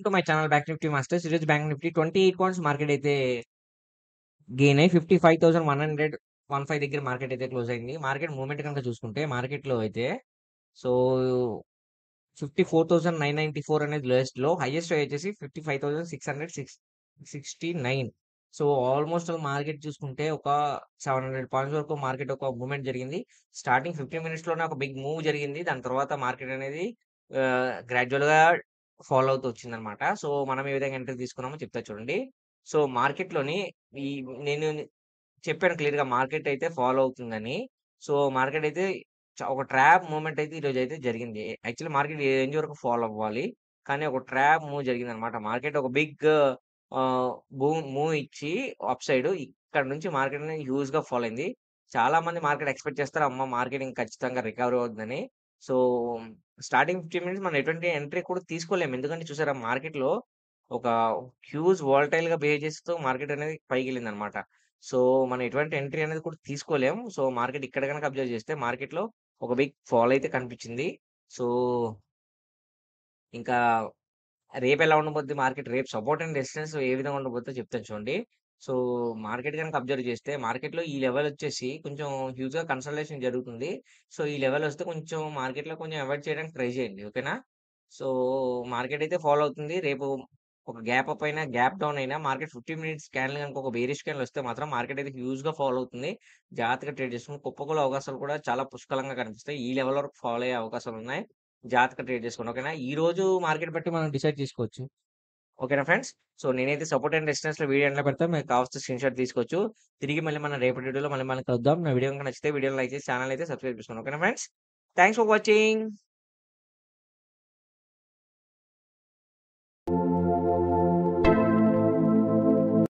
To my channel back Nifty masters. ఈరోజు bank Nifty 28 points market అయితే gain అయ్యి 55,115 దగ్గర మార్కెట్ అయితే క్లోజ్ అయింది. మార్కెట్ మూవ్‌మెంట్ కనుక చూసుకుంటే మార్కెట్‌లో అయితే సో 54,994 అనేది లోయెస్ట్‌లో, హైయెస్ట్ వచ్చేసి 55,669. సో ఆల్మోస్ట్ మార్కెట్ చూసుకుంటే ఒక 700 పాయింట్స్ వరకు మార్కెట్ ఒక మూవ్‌మెంట్ జరిగింది. స్టార్టింగ్ 15 మినిట్స్‌లోనే ఒక బిగ్ మూవ్ జరిగింది. దాని తర్వాత మార్కెట్ అనేది గ్రాడ్యుయల్‌గా ఫాలో అవుతూ వచ్చిందనమాట. సో మనం ఏ విధంగా ఎంట్రీ తీసుకున్నామో చెప్తా చూడండి. సో మార్కెట్‌లోని ఈ నేను చెప్పాను క్లియర్‌గా మార్కెట్ అయితే ఫాలో అవుతుందని. సో, మార్కెట్ అయితే ఒక ట్రాప్ మూవ్‌మెంట్ అయితే ఈరోజైతే జరిగింది. యాక్చువల్లీ మార్కెట్ ఏ రేంజ్ వరకు ఫాలో అవ్వాలి. కానీ ఒక ట్రాప్ మూవ్ జరిగిందనమాట. మార్కెట్ ఒక బిగ్ మూవ్ ఇచ్చి అప్ సైడ్ ఇక్కడ నుంచి మార్కెట్ అనేది హ్యూజ్‌గా ఫాలో అయింది. చాలామంది మార్కెట్ ఎక్స్‌పెక్ట్ చేస్తారు. అమ్మ! మార్కెట్ ఇంక ఖచ్చితంగా రికవరీ అవుద్దని. సో, స్టార్టింగ్ 15 మినిట్స్ మనం ఎటువంటి ఎంట్రీ కూడా తీసుకోలేము. ఎందుకంటే చూసారా మార్కెట్‌లో ఒక హ్యూజ్ వోలటైల్‌గా బిహేవ్ చేస్తూ మార్కెట్ అనేది పైకెళ్ళిందనమాట. సో, మనం ఎటువంటి ఎంట్రీ అనేది కూడా తీసుకోలేం. సో, మార్కెట్ ఇక్కడ గనక అబ్జర్వ్ చేస్తే మార్కెట్‌లో ఒక బిగ్ ఫాల్ అయితే కనిపించింది. సో, ఇంకా రేపెలా ఉండబోద్ది మార్కెట్, రేపు సపోర్ట్ అండ్ రెసిస్టెన్స్ ఏ విధంగా ఉండబోద్దో చెప్తాను చూడండి. సో, మార్కెట్ గనక అబ్జర్వ్ చేస్తే మార్కెట్‌లో ఈ లెవెల్ వచ్చేసి కొంచెం హ్యూజ్‌గా కన్సల్టేషన్ జరుగుతుంది. సో, ఈ లెవెల్ వస్తే కొంచెం మార్కెట్‌లో కొంచెం అవాయిడ్ చేయడానికి ట్రై చేయండి. ఓకేనా? సో, మార్కెట్ అయితే ఫాలో అవుతుంది. రేపు ఒక గ్యాప్ అప్ అయినా, గ్యాప్ డౌన్ అయినా మార్కెట్ 15 మినిట్స్ క్యాండిల్ గనుక ఒక బేరిష్ క్యాండిల్ వస్తే మాత్రం మార్కెట్ అయితే హ్యూజ్‌గా ఫాలో అవుతుంది. జాగ్రత్తగా ట్రేడ్ చేసుకొని కుప్పకూలే అవకాశాలు కూడా చాలా పుష్కలంగా కనిపిస్తాయి. ఈ లెవెల్ వరకు ఫాలో అయ్యే అవకాశాలున్నాయి. జాగ్రత్తగా ట్రేడ్ చేసుకోండి. ఓకేనా? ఈ రోజు మార్కెట్ బట్టి మనం డిసైడ్ చేసుకోవచ్చు. ఓకేనా ఫ్రెండ్స్? సో, నేనైతే సపోర్ట్ అండ్ రెసిస్టెన్స్‌లో వీడియో ఎండ్‌లో పెడతా. మీకు కావాల్సిన స్క్రీన్‌షాట్ తీసుకోవచ్చు. తిరిగి మళ్ళీ మనం రేపటి వీడియోలో మళ్ళీ మనం కలుద్దాం. నా వీడియో గనుక నచ్చితే వీడియోని లైక్ చేసి ఛానెల్ అయితే సబ్స్క్రైబ్ చేసుకోండి. ఓకేనా ఫ్రెండ్స్? Thanks for watching.